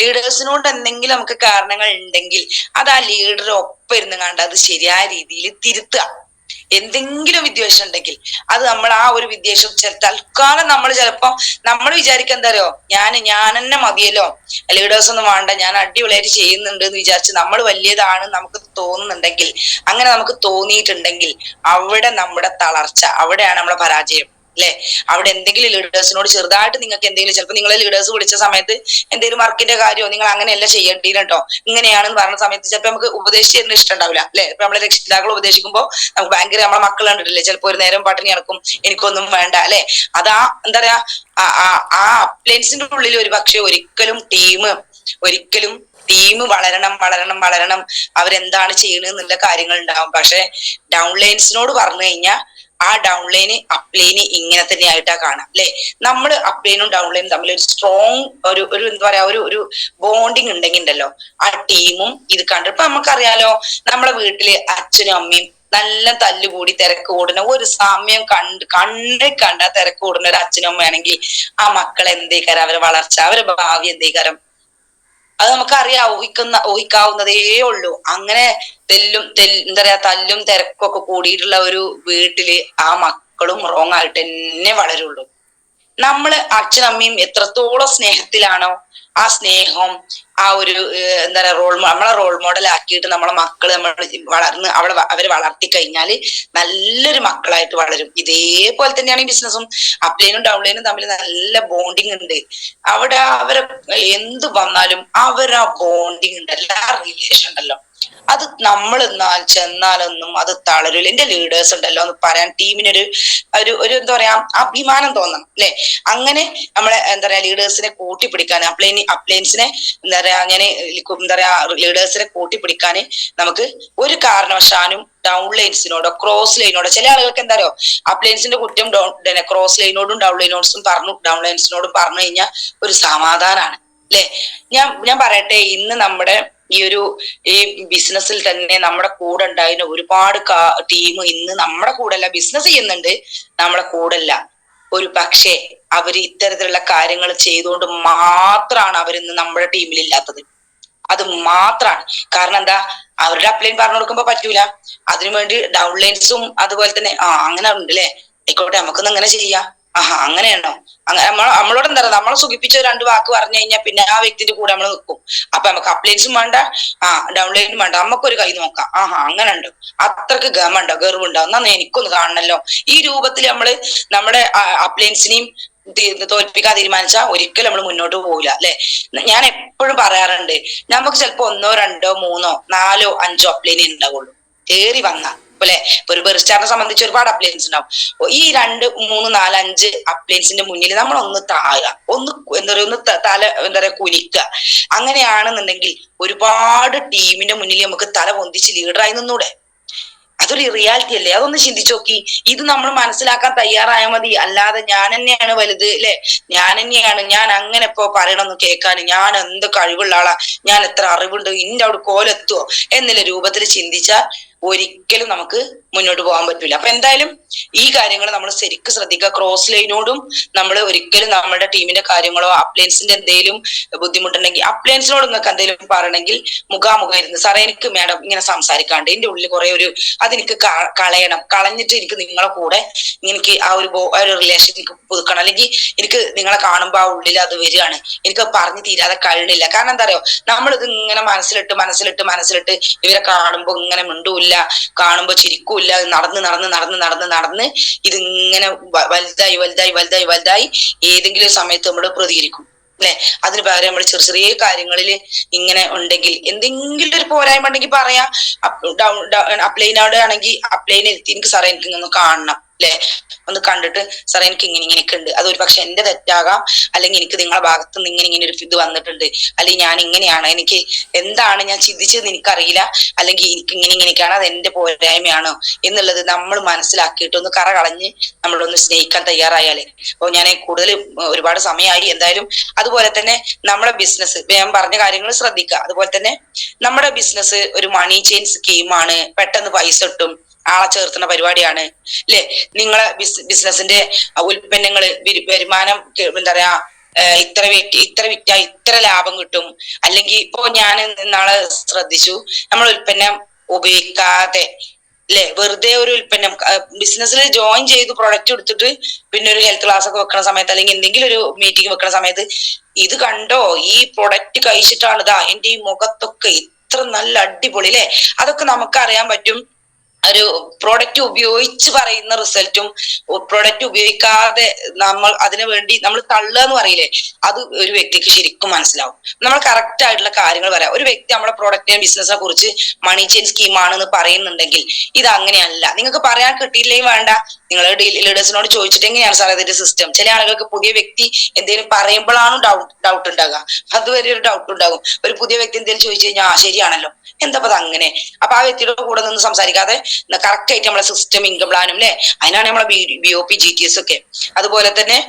ലീഡേഴ്സിനോട് എന്തെങ്കിലും നമുക്ക് കാരണങ്ങൾ ഉണ്ടെങ്കിൽ അത് ആ ലീഡർ ഒപ്പം ഇരുന്ന് കണ്ട് അത് ശരിയായ രീതിയിൽ തിരുത്തുക. എന്തെങ്കിലും വിദ്വേഷം ഉണ്ടെങ്കിൽ അത് നമ്മൾ ആ ഒരു വിദ്വേഷം തൽക്കാലം നമ്മൾ ചിലപ്പോ നമ്മൾ വിചാരിക്കുക എന്താ അറിയോ, ഞാൻ തന്നെ മതിയല്ലോ, ലീഡേഴ്സ് ഒന്നും വേണ്ട, ഞാൻ അടിപൊളിയായിട്ട് ചെയ്യുന്നുണ്ട് എന്ന് വിചാരിച്ച് നമ്മൾ വലിയതാണ് നമുക്ക് തോന്നുന്നുണ്ടെങ്കിൽ, അങ്ങനെ നമുക്ക് തോന്നിയിട്ടുണ്ടെങ്കിൽ അവിടെ നമ്മുടെ തളർച്ച, അവിടെയാണ് നമ്മുടെ പരാജയം അല്ലെ. അവിടെ എന്തെങ്കിലും ലീഡേഴ്സിനോട് ചെറുതായിട്ട് നിങ്ങൾക്ക് എന്തെങ്കിലും, ചിലപ്പോൾ നിങ്ങളെ ലീഡേഴ്സ് വിളിച്ച സമയത്ത് എന്തെങ്കിലും വർക്കിന്റെ കാര്യമോ നിങ്ങൾ അങ്ങനെയല്ല ചെയ്യേണ്ടീന് കേട്ടോ, ഇങ്ങനെയാണെന്ന് പറഞ്ഞ സമയത്ത് ചിലപ്പോൾ നമുക്ക് ഉപദേശിച്ച് തരുന്ന ഇഷ്ടം ഉണ്ടാവില്ല അല്ലെ. ഇപ്പൊ നമ്മളെ രക്ഷിതാക്കൾ ഉപദേശിക്കുമ്പോൾ നമുക്ക് ഭയങ്കര, നമ്മളെ മക്കൾ കണ്ടിട്ടില്ലേ ചിലപ്പോൾ ഒരു നേരം പട്ടിണി ഇറക്കും, എനിക്കൊന്നും വേണ്ട അല്ലെ. അതാ എന്താ പറയാ ആ അപ്ലയൻസിന്റെ ഉള്ളിൽ ഒരു പക്ഷെ ഒരിക്കലും ടീം വളരണം അവരെന്താണ് ചെയ്യണെന്നുള്ള കാര്യങ്ങൾ ഉണ്ടാവും. പക്ഷെ ഡൗൺലൈൻസിനോട് പറഞ്ഞു കഴിഞ്ഞാൽ ആ ഡൗൺലൈന് അപ്ലൈന് ഇങ്ങനെ തന്നെ ആയിട്ടാ കാണാം അല്ലെ. നമ്മൾ അപ്ലൈനും ഡൗൺലൈനും തമ്മിൽ ഒരു സ്ട്രോങ് ഒരു എന്താ പറയാ ഒരു ബോണ്ടിങ് ഉണ്ടെങ്കിൽ ഉണ്ടല്ലോ, ആ ടീമും ഇത് കണ്ടു. ഇപ്പൊ നമുക്കറിയാലോ, നമ്മളെ വീട്ടില് അച്ഛനും അമ്മയും നല്ല തല്ലുകൂടി തിരക്ക് കൂടുന്ന ഒരു സമയം കണ്ട തിരക്ക് കൂടുന്ന ഒരു അച്ഛനും അമ്മയാണെങ്കിൽ ആ മക്കൾ എന്തേക്കാരം, അവരെ വളർച്ച, അവരെ ഭാവി എന്തേക്കാരം, അത് നമുക്കറിയാം, ഊഹിക്കാവുന്നതേ ഉള്ളൂ. അങ്ങനെ എന്താ പറയാ തല്ലും തിരക്കൊക്കെ കൂടിയിട്ടുള്ള ഒരു വീട്ടില് ആ മക്കളും റോങ് ആയിട്ട് തന്നെ വളരുള്ളൂ. നമ്മള് അച്ഛനമ്മയും എത്രത്തോളം സ്നേഹത്തിലാണോ, ആ സ്നേഹം ആ ഒരു എന്താ പറയാ നമ്മളെ റോൾ മോഡൽ ആക്കിയിട്ട് നമ്മളെ മക്കള് നമ്മൾ വളർന്ന് അവരെ വളർത്തി കഴിഞ്ഞാല് നല്ലൊരു മക്കളായിട്ട് വളരും. ഇതേപോലെ തന്നെയാണ് ഈ ബിസിനസ്സും. അപ്ലൈനും ഡൗൺലൈനും തമ്മിൽ നല്ല ബോണ്ടിങ് ഉണ്ട്. അവിടെ അവരെ എന്ത് വന്നാലും അവരാ ബോണ്ടിങ് ഉണ്ട്, എല്ലാ റിലേഷൻ ഉണ്ടല്ലോ, അത് നമ്മൾ ചെന്നാലൊന്നും അത് തളരില്ല. എന്റെ ലീഡേഴ്സ് ഉണ്ടല്ലോ എന്ന് പറയാൻ ടീമിനൊരു എന്താ പറയാ അഭിമാനം തോന്നണം അല്ലെ. അങ്ങനെ നമ്മളെ എന്താ പറയാ ലീഡേഴ്സിനെ കൂട്ടിപ്പിടിക്കാൻ, അപ്ലൈൻസിനെ എന്താ പറയാ എന്താ പറയാ ലീഡേഴ്സിനെ കൂട്ടിപ്പിടിക്കാൻ നമുക്ക് ഒരു കാരണവശാലും ഡൗൺലൈൻസിനോടോ ക്രോസ് ലൈനോടോ, ചില ആളുകൾക്ക് എന്താ പറയുക അപ്ലൈൻസിന്റെ കുറ്റം ക്രോസ് ലൈനോടും ഡൗൺലൈൻസിനോടും പറഞ്ഞു കഴിഞ്ഞാൽ ഒരു സമാധാനമാണ് അല്ലെ. ഞാൻ പറയട്ടെ, ഇന്ന് നമ്മുടെ ഈ ബിസിനസ്സിൽ തന്നെ നമ്മുടെ കൂടെ ഉണ്ടായിരുന്ന ഒരുപാട് ടീം ഇന്ന് നമ്മുടെ കൂടെ അല്ല, ബിസിനസ് ചെയ്യുന്നുണ്ട്, നമ്മുടെ കൂടെ അല്ല. ഒരു പക്ഷേ അവര് ഇത്തരത്തിലുള്ള കാര്യങ്ങൾ ചെയ്തുകൊണ്ട് മാത്രമാണ് അവരിന്ന് നമ്മുടെ ടീമിൽ ഇല്ലാത്തത്. അത് മാത്രമാണ് കാരണം. എന്താ, അവരുടെ അപ്ലൈൻ പറഞ്ഞു കൊടുക്കുമ്പോ പറ്റൂല, അതിനുവേണ്ടി ഡൗൺലൈൻസും അതുപോലെ തന്നെ അങ്ങനെ ഉണ്ട് അല്ലെ, ആയിക്കോട്ടെ നമുക്കൊന്നും അങ്ങനെ ചെയ്യാം, അങ്ങനെയാണോ, നമ്മളോട് എന്താ പറയുക, നമ്മളെ സുഖിപ്പിച്ച രണ്ട് വാക്ക് പറഞ്ഞു കഴിഞ്ഞാൽ പിന്നെ ആ വ്യക്തിന്റെ കൂടെ നമ്മൾ നിൽക്കും. അപ്പൊ നമുക്ക് അപ്ലൈൻസും വേണ്ട ഡൗൺലൈനും വേണ്ട, നമുക്കൊരു കൈ നോക്കാം, അങ്ങനെ ഉണ്ട്, അത്രക്ക് ഗമുണ്ടോ ഗർവുണ്ടോ, എന്നാ എനിക്കൊന്ന് കാണണല്ലോ. ഈ രൂപത്തിൽ നമ്മുടെ അപ്ലൈൻസിനെയും തോൽപ്പിക്കാൻ തീരുമാനിച്ചാൽ ഒരിക്കലും നമ്മൾ മുന്നോട്ട് പോകില്ല അല്ലെ. ഞാൻ എപ്പോഴും പറയാറുണ്ട്, നമുക്ക് ചിലപ്പോ 1, 2, 3, 4, 5 അപ്ലൈനേ ഉണ്ടാവുള്ളൂ. കേറി വന്ന പോലെ ഒരു ബെറിസ്റ്റാറിനെ സംബന്ധിച്ച് ഒരുപാട് അപ്ലയൻസ് ഉണ്ടാവും. ഈ 2, 3, 4, 5 അപ്ലയൻസിന്റെ മുന്നിൽ നമ്മൾ ഒന്ന് താഴുക, ഒന്ന് എന്താ പറയുക, ഒന്ന് തല എന്താ പറയുക കുലിക്കുക. അങ്ങനെയാണെന്നുണ്ടെങ്കിൽ ഒരുപാട് ടീമിന്റെ മുന്നിൽ നമുക്ക് തല പൊന്തിച്ച് ലീഡറായി നിന്നൂടെ? അതൊരു റിയാലിറ്റി അല്ലേ? അതൊന്ന് ചിന്തിച്ചു നോക്കി. ഇത് നമ്മൾ മനസ്സിലാക്കാൻ തയ്യാറായാൽ മതി. അല്ലാതെ ഞാൻ തന്നെയാണ് വലുത്, അല്ലെ, ഞാൻ തന്നെയാണ്, ഞാൻ അങ്ങനെ ഇപ്പൊ പറയണമെന്ന് കേൾക്കാൻ, ഞാൻ എന്ത് കഴിവുള്ള ആളാ, ഞാൻ എത്ര അറിവുണ്ട്, ഇന്റെ അവിടെ കോലെത്തുവോ എന്നുള്ള രൂപത്തിൽ ചിന്തിച്ചാൽ ഒരിക്കലും നമുക്ക് മുന്നോട്ട് പോകാൻ പറ്റൂല. അപ്പൊ എന്തായാലും ഈ കാര്യങ്ങൾ നമ്മൾ ശരിക്കും ശ്രദ്ധിക്കുക. ക്രോസ് ലൈനോടും നമ്മൾ ഒരിക്കലും നമ്മുടെ ടീമിന്റെ കാര്യങ്ങളോ അപ്ലയൻസിന്റെ എന്തെങ്കിലും ബുദ്ധിമുട്ടുണ്ടെങ്കിൽ, അപ്ലയൻസിനോട് നിങ്ങൾക്ക് എന്തെങ്കിലും പറയണമെങ്കിൽ മുഖാമുഖം ഇരുന്ന്, സാറേ എനിക്ക് മാഡം ഇങ്ങനെ സംസാരിക്കാണ്ട്, എന്റെ ഉള്ളിൽ കുറെ അതെനിക്ക് കളയണം, കളഞ്ഞിട്ട് എനിക്ക് നിങ്ങളെ കൂടെ എനിക്ക് ആ ഒരു റിലേഷൻ എനിക്ക് പുതുക്കണം, അല്ലെങ്കിൽ എനിക്ക് നിങ്ങളെ കാണുമ്പോൾ ആ ഉള്ളിൽ അത് വരികയാണ്, എനിക്ക് പറഞ്ഞു തീരാതെ കഴിയണില്ല. കാരണം എന്താ പറയുക, നമ്മളിത് ഇങ്ങനെ മനസ്സിലിട്ട് ഇവരെ കാണുമ്പോൾ ഇങ്ങനെ മിണ്ടൂല്ല, കാണുമ്പോ ചിരിക്കൂല്ല, നടന്ന് ഇതിങ്ങനെ വലുതായി ഏതെങ്കിലും സമയത്ത് നമ്മൾ പ്രതികരിക്കും, അല്ലെ? അതിന് പകരം നമ്മൾ ചെറിയ കാര്യങ്ങളിൽ ഇങ്ങനെ ഉണ്ടെങ്കിൽ, എന്തെങ്കിലും ഒരു പോരായ്മ ഉണ്ടെങ്കിൽ പറയാ. അപ്ലൈനോട് ആണെങ്കിൽ അപ്ലൈനെ എത്തി, എനിക്ക് സാറേ എനിക്ക് ഇങ്ങനെ കാണണം, അല്ലെ, ഒന്ന് കണ്ടിട്ട് സാറേ എനിക്ക് ഇങ്ങനെയൊക്കെ ഉണ്ട്, അതൊരു പക്ഷെ എന്റെ തെറ്റാകാം, അല്ലെങ്കിൽ എനിക്ക് നിങ്ങളുടെ ഭാഗത്ത് നിന്ന് ഇങ്ങനെ ഒരു ഇത് വന്നിട്ടുണ്ട്, അല്ലെങ്കിൽ ഞാൻ ഇങ്ങനെയാണ്, എനിക്ക് എന്താണ് ഞാൻ ചിന്തിച്ചതെന്ന് എനിക്കറിയില്ല, അല്ലെങ്കിൽ എനിക്ക് ഇങ്ങനെയൊക്കെയാണ്, അത് എന്റെ പോരായ്മയാണോ എന്നുള്ളത് നമ്മൾ മനസ്സിലാക്കിയിട്ട് ഒന്ന് കറ കളഞ്ഞ് നമ്മളൊന്ന് സ്നേഹിക്കാൻ തയ്യാറായാലേ. അപ്പൊ ഞാൻ കൂടുതൽ ഒരുപാട് സമയമായി. എന്തായാലും അതുപോലെ തന്നെ നമ്മുടെ ബിസിനസ്, ഞാൻ പറഞ്ഞ കാര്യങ്ങൾ ശ്രദ്ധിക്കുക. അതുപോലെ തന്നെ നമ്മുടെ ബിസിനസ് ഒരു മണി ചെയിൻ സ്കീമാണ്, പെട്ടെന്ന് പൈസ കിട്ടും, ആളെ ചേർത്തുന്ന പരിപാടിയാണ്, അല്ലെ? നിങ്ങളെ ബിസിനസിന്റെ ഉൽപ്പന്നങ്ങള് വരുമാനം എന്താ പറയാ, ഇത്ര വിറ്റാ ഇത്ര ലാഭം കിട്ടും, അല്ലെങ്കിൽ ഇപ്പൊ ഞാൻ നാളെ ശ്രദ്ധിച്ചു, നമ്മൾ ഉൽപ്പന്നം ഉപയോഗിക്കാതെ, അല്ലെ, വെറുതെ ഒരു ഉൽപ്പന്നം ബിസിനസ്സിൽ ജോയിൻ ചെയ്ത് പ്രൊഡക്റ്റ് എടുത്തിട്ട് പിന്നെ ഒരു ഹെൽത്ത് ക്ലാസ് ഒക്കെ വെക്കുന്ന സമയത്ത്, അല്ലെങ്കിൽ എന്തെങ്കിലും ഒരു മീറ്റിംഗ് വെക്കുന്ന സമയത്ത്, ഇത് കണ്ടോ, ഈ പ്രൊഡക്റ്റ് കഴിച്ചിട്ടാണ് ഇതാ എന്റെ ഈ മുഖത്തൊക്കെ ഇത്ര നല്ല അടിപൊളി, അല്ലെ? അതൊക്കെ നമുക്ക് അറിയാൻ പറ്റും. ഒരു പ്രൊഡക്റ്റ് ഉപയോഗിച്ച് പറയുന്ന റിസൾട്ടും പ്രൊഡക്റ്റ് ഉപയോഗിക്കാതെ നമ്മൾ അതിനു വേണ്ടി നമ്മൾ തള്ളുക എന്ന് പറയില്ലേ, അത് ഒരു വ്യക്തിക്ക് ശരിക്കും മനസ്സിലാവും. നമ്മൾ കറക്റ്റ് ആയിട്ടുള്ള കാര്യങ്ങൾ പറയാം. ഒരു വ്യക്തി നമ്മുടെ പ്രൊഡക്റ്റിനെ ബിസിനസിനെ കുറിച്ച് മണി ചെയിൻ സ്കീമാണെന്ന് പറയുന്നുണ്ടെങ്കിൽ ഇത് അങ്ങനെയല്ല. നിങ്ങൾക്ക് പറയാൻ കിട്ടിയില്ലെങ്കിൽ വേണ്ട, നിങ്ങളുടെ ലീഡേഴ്സിനോട് ചോദിച്ചിട്ട് എങ്ങനെയാണ് സാർ ഇതിന്റെ സിസ്റ്റം. ചില ആളുകൾക്ക് പുതിയ വ്യക്തി എന്തെങ്കിലും പറയുമ്പോഴാണ് ഡൗട്ട് ഉണ്ടാകുക, അതുവരെ ഒരു ഡൗട്ട് ഉണ്ടാകും. ഒരു പുതിയ വ്യക്തി എന്തെങ്കിലും ചോദിച്ചു കഴിഞ്ഞാൽ ശരിയാണല്ലോ, എന്താ അത് അങ്ങനെ. അപ്പൊ ആ വ്യക്തിയുടെ കൂടെ നിന്ന് സംസാരിക്കാതെ കറക്റ്റ് ആയിട്ട് നമ്മളെ സിസ്റ്റം, ഇൻകം പ്ലാനും, അല്ലെ, അതിനാണ് നമ്മളെ BOP GTS ഒക്കെ. അതുപോലെ തന്നെ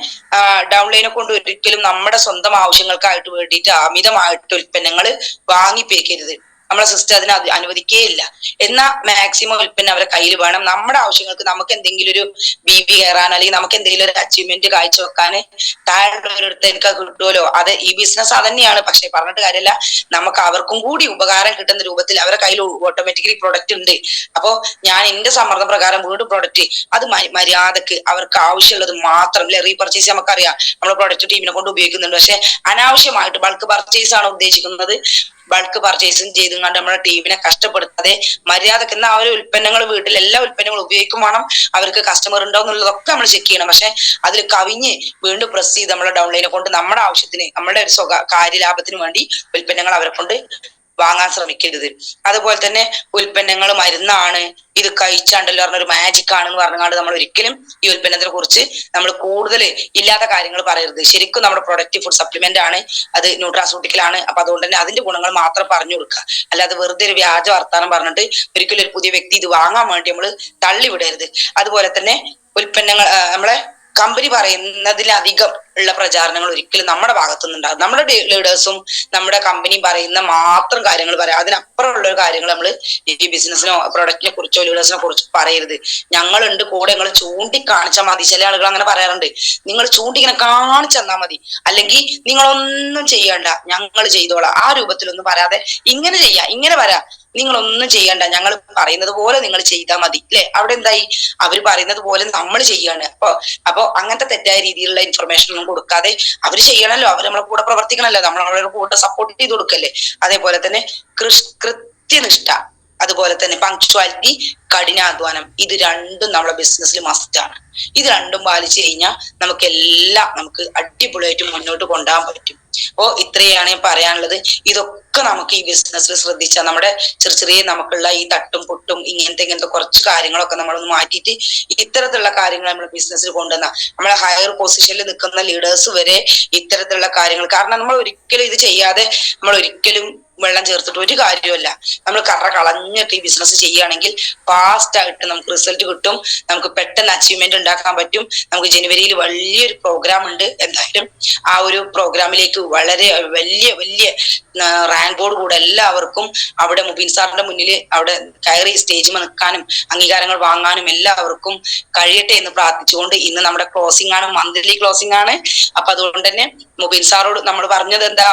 ഡൗൺലൈനെ കൊണ്ട് ഒരിക്കലും നമ്മുടെ സ്വന്തം ആവശ്യങ്ങൾക്കായിട്ട് വേണ്ടിയിട്ട് അമിതമായിട്ട് ഉൽപ്പന്നങ്ങൾ വാങ്ങിപ്പേക്കരുത്. നമ്മളെ സിസ്റ്റം അതിന് അനുവദിക്കുകയില്ല. എന്നാൽ മാക്സിമം ഉൽപ്പന്നം അവരെ കയ്യിൽ വേണം. നമ്മുടെ ആവശ്യങ്ങൾക്ക് നമുക്ക് എന്തെങ്കിലും ഒരു BB കയറാൻ, അല്ലെങ്കിൽ നമുക്ക് എന്തെങ്കിലും ഒരു അച്ചീവ്മെന്റ് കാഴ്ചവെക്കാൻ താഴെയുള്ളവരടുത്ത് എനിക്ക് കിട്ടുമല്ലോ, അത് ഈ ബിസിനസ് അതന്നെയാണ്. പക്ഷെ പറഞ്ഞിട്ട് കാര്യമല്ല, നമുക്ക് അവർക്കും കൂടി ഉപകാരം കിട്ടുന്ന രൂപത്തിൽ അവരുടെ കയ്യിൽ ഓട്ടോമാറ്റിക്കലി പ്രൊഡക്റ്റ് ഉണ്ട്. അപ്പോ ഞാൻ എന്റെ സമ്മർദ്ദം പ്രകാരം വീണ്ടും പ്രൊഡക്റ്റ് അത് മര്യാദക്ക് അവർക്ക് ആവശ്യമുള്ളത് മാത്രം, അല്ലെ, റീപർച്ചേസ് നമുക്കറിയാം, നമ്മൾ പ്രൊഡക്റ്റ് ടീമിനെ കൊണ്ട് ഉപയോഗിക്കുന്നുണ്ട്. പക്ഷെ അനാവശ്യമായിട്ട് ബൾക്ക് പർച്ചേസ് ആണ് ഉദ്ദേശിക്കുന്നത്. ബൾക്ക് പർച്ചേസിങ് ചെയ്തുകൊണ്ട് നമ്മുടെ ടീമിനെ കഷ്ടപ്പെടുത്താതെ മര്യാദക്ക് ആ ഒരു ഉൽപ്പന്നങ്ങൾ വീട്ടിൽ എല്ലാ ഉൽപ്പന്നങ്ങളും ഉപയോഗിക്കും വേണം. അവർക്ക് കസ്റ്റമർ ഉണ്ടോ എന്നുള്ളതൊക്കെ നമ്മൾ ചെക്ക് ചെയ്യണം. പക്ഷെ അതിൽ കവിഞ്ഞ് വീണ്ടും പ്രസ് ചെയ്ത് നമ്മളെ ഡൗൺലൈനെ കൊണ്ട് നമ്മുടെ ആവശ്യത്തിന്, നമ്മുടെ ഒരു കാര്യലാഭത്തിന് വേണ്ടി ഉൽപ്പന്നങ്ങൾ അവരെ കൊണ്ട് വാങ്ങാൻ ശ്രമിക്കരുത്. അതുപോലെ തന്നെ ഉൽപ്പന്നങ്ങൾ മരുന്നാണ്, ഇത് കഴിച്ചാണ്ടല്ലോ പറഞ്ഞൊരു മാജിക് ആണെന്ന് പറഞ്ഞുകൊണ്ട് നമ്മൾ ഒരിക്കലും ഈ ഉൽപ്പന്നത്തിനെ കുറിച്ച് നമ്മൾ കൂടുതൽ ഇല്ലാത്ത കാര്യങ്ങൾ പറയരുത്. ശരിക്കും നമ്മുടെ പ്രൊഡക്റ്റ് ഫുഡ് സപ്ലിമെന്റ് ആണ്, അത് ന്യൂട്രാസ്യൂട്ടിക്കലാണ്. അപ്പൊ അതുകൊണ്ട് തന്നെ അതിന്റെ ഗുണങ്ങൾ മാത്രം പറഞ്ഞു കൊടുക്കുക. അല്ലാതെ വെറുതെ ഒരു വ്യാജ വർത്താനം പറഞ്ഞിട്ട് ഒരിക്കലും ഒരു പുതിയ വ്യക്തി ഇത് വാങ്ങാൻ വേണ്ടി നമ്മൾ തള്ളിവിടരുത്. അതുപോലെ തന്നെ ഉൽപ്പന്നങ്ങൾ നമ്മളെ കമ്പനി പറയുന്നതിലധികം ഉള്ള പ്രചാരണങ്ങൾ ഒരിക്കലും നമ്മുടെ ഭാഗത്തുനിന്ന് ഉണ്ടാകും. നമ്മുടെ ലീഡേഴ്സും നമ്മുടെ കമ്പനിയും പറയുന്ന മാത്രം കാര്യങ്ങൾ പറയാം. അതിനപ്പുറമുള്ള ഒരു കാര്യങ്ങൾ നമ്മൾ ഈ ബിസിനസിനോ പ്രൊഡക്റ്റിനെ കുറിച്ചോ ലീഡേഴ്സിനെ കുറിച്ചോ പറയരുത്. ഞങ്ങളുണ്ട് കൂടെ, നിങ്ങൾ ചൂണ്ടിക്കാണിച്ചാൽ മതി. ചില ആളുകൾ അങ്ങനെ പറയാറുണ്ട്, നിങ്ങൾ ചൂണ്ടിങ്ങനെ കാണിച്ചു തന്നാൽ മതി, അല്ലെങ്കിൽ നിങ്ങളൊന്നും ചെയ്യണ്ട, ഞങ്ങൾ ചെയ്തോളാം. ആ രൂപത്തിലൊന്നും പറയാതെ ഇങ്ങനെ ചെയ്യാം, ഇങ്ങനെ വരാം, നിങ്ങളൊന്നും ചെയ്യണ്ട, ഞങ്ങൾ പറയുന്നത് പോലെ നിങ്ങൾ ചെയ്താൽ മതി, അല്ലെ? അവിടെ എന്തായി, അവർ പറയുന്നത് പോലെ നമ്മൾ ചെയ്യാണ്. അപ്പൊ അങ്ങനത്തെ തെറ്റായ രീതിയിലുള്ള ഇൻഫർമേഷൻ ഒന്നും കൊടുക്കാതെ അവർ ചെയ്യണല്ലോ, അവർ നമ്മളെ കൂടെ പ്രവർത്തിക്കണല്ലോ, നമ്മൾ അവരുടെ കൂടെ സപ്പോർട്ട് ചെയ്ത് കൊടുക്കല്ലേ. അതേപോലെ തന്നെ കൃത്യനിഷ്ഠ, അതുപോലെ തന്നെ പങ്ക്ച്വാലിറ്റി, കഠിനാധ്വാനം, ഇത് രണ്ടും നമ്മുടെ ബിസിനസ്സിൽ മസ്റ്റാണ്. ഇത് രണ്ടും പാലിച്ചു കഴിഞ്ഞാൽ നമുക്ക് അടിപൊളിയായിട്ട് മുന്നോട്ട് കൊണ്ടുപോകാൻ പറ്റും. അപ്പോ ഇത്രയാണ് പറയാനുള്ളത്. ഇതൊക്കെ നമുക്ക് ഈ ബിസിനസ്സിൽ ശ്രദ്ധിച്ചാൽ നമ്മുടെ ചെറിയ നമുക്കുള്ള ഈ തട്ടും പൊട്ടും ഇങ്ങനത്തെ കുറച്ച് കാര്യങ്ങളൊക്കെ നമ്മളൊന്ന് മാറ്റിയിട്ട് ഇത്തരത്തിലുള്ള കാര്യങ്ങൾ നമ്മൾ ബിസിനസ്സിൽ കൊണ്ടുവന്ന നമ്മളെ ഹയർ പൊസിഷനിൽ നിൽക്കുന്ന ലീഡേഴ്സ് വരെ ഇത്തരത്തിലുള്ള കാര്യങ്ങൾ, കാരണം നമ്മൾ ഒരിക്കലും ഇത് ചെയ്യാതെ നമ്മൾ ഒരിക്കലും വെള്ളം ചേർത്തിട്ട് ഒരു കാര്യമല്ല. നമ്മൾ കളഞ്ഞിട്ട് ഈ ബിസിനസ് ചെയ്യുകയാണെങ്കിൽ ഫാസ്റ്റ് ആയിട്ട് നമുക്ക് റിസൾട്ട് കിട്ടും, നമുക്ക് പെട്ടെന്ന് അച്ചീവ്മെന്റ് ഉണ്ടാക്കാൻ പറ്റും. നമുക്ക് ജനുവരിയിൽ വലിയൊരു പ്രോഗ്രാം ഉണ്ട്. എന്തായാലും ആ ഒരു പ്രോഗ്രാമിലേക്ക് വളരെ വലിയ റാങ്കോട് കൂടെ എല്ലാവർക്കും അവിടെ മുബീൻ സാറിന്റെ മുന്നിൽ അവിടെ കയറി സ്റ്റേജിൽ നിൽക്കാനും അംഗീകാരങ്ങൾ വാങ്ങാനും എല്ലാവർക്കും കഴിയട്ടെ എന്ന് പ്രാർത്ഥിച്ചുകൊണ്ട് ഇന്ന് നമ്മുടെ ക്ലോസിംഗ് ആണ്, മന്ത്ലി ക്ലോസിംഗ് ആണ്. അപ്പൊ അതുകൊണ്ട് തന്നെ മുബീൻ സാറോട് നമ്മൾ പറഞ്ഞത് എന്താ,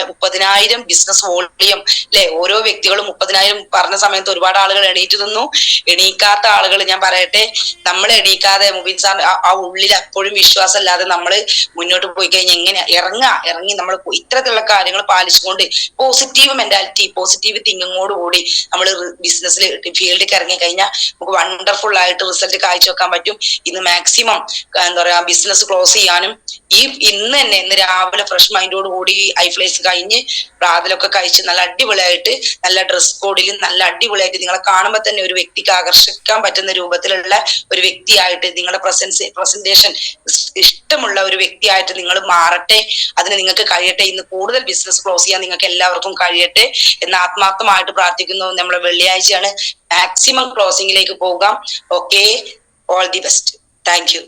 30,000 ബിസിനസ് വോളിയം അല്ലെ, ഓരോ വ്യക്തികളും 30,000 പറഞ്ഞ സമയത്ത് ഒരുപാട് ആളുകൾ എണീറ്റ് നിന്നു. എണീക്കാത്ത ആളുകൾ ഞാൻ പറയട്ടെ, നമ്മൾ എണീക്കാതെ മുബീൻ സാർ ആ ഉള്ളിൽ അപ്പോഴും വിശ്വാസം ഇല്ലാതെ നമ്മൾ മുന്നോട്ട് പോയി കഴിഞ്ഞാൽ എങ്ങനെ ഇറങ്ങി നമ്മൾ ഇത്തരത്തിലുള്ള കാര്യങ്ങൾ പാലിച്ചുകൊണ്ട് പോസിറ്റീവ് മെന്റാലിറ്റി പോസിറ്റീവ് തിങ്കിങ്ങോട് കൂടി നമ്മൾ ബിസിനസ്സിൽ ഫീൽഡിൽ ഇറങ്ങി കഴിഞ്ഞാൽ നമുക്ക് വണ്ടർഫുൾ ആയിട്ട് റിസൾട്ട് കാഴ്ചവെക്കാൻ പറ്റും. ഇന്ന് മാക്സിമം എന്താ പറയാ ബിസിനസ് ക്ലോസ് ചെയ്യാനും ഇന്ന് രാവിലെ ഫ്രഷ് മൈൻഡോട് കൂടി ഐഫ്ലേസ് കഴിഞ്ഞ് പ്രാതലൊക്കെ കഴിച്ച് നല്ല അടിപൊളിയായിട്ട് നല്ല ഡ്രസ് കോഡിൽ നല്ല അടിപൊളിയായിട്ട് നിങ്ങളെ കാണുമ്പോൾ തന്നെ ഒരു വ്യക്തിക്ക് ആകർഷിക്കാൻ പറ്റുന്ന രൂപത്തിലുള്ള ഒരു വ്യക്തിയായിട്ട് നിങ്ങളുടെ പ്രസന്റേഷൻ ഇഷ്ടമുള്ള ഒരു വ്യക്തിയായിട്ട് നിങ്ങൾ മാറട്ടെ. അതിന് നിങ്ങൾക്ക് കഴിയട്ടെ. ഇന്ന് കൂടുതൽ ബിസിനസ് ക്ലോസ് ചെയ്യാൻ നിങ്ങൾക്ക് എല്ലാവർക്കും കഴിയട്ടെ എന്ന് ആത്മാർത്ഥമായിട്ട് പ്രാർത്ഥിക്കുന്നു. നമ്മളെ വെള്ളിയാഴ്ചയാണ്, മാക്സിമം ക്ലോസിംഗിലേക്ക് പോകാം. Okay, all the best. Thank you.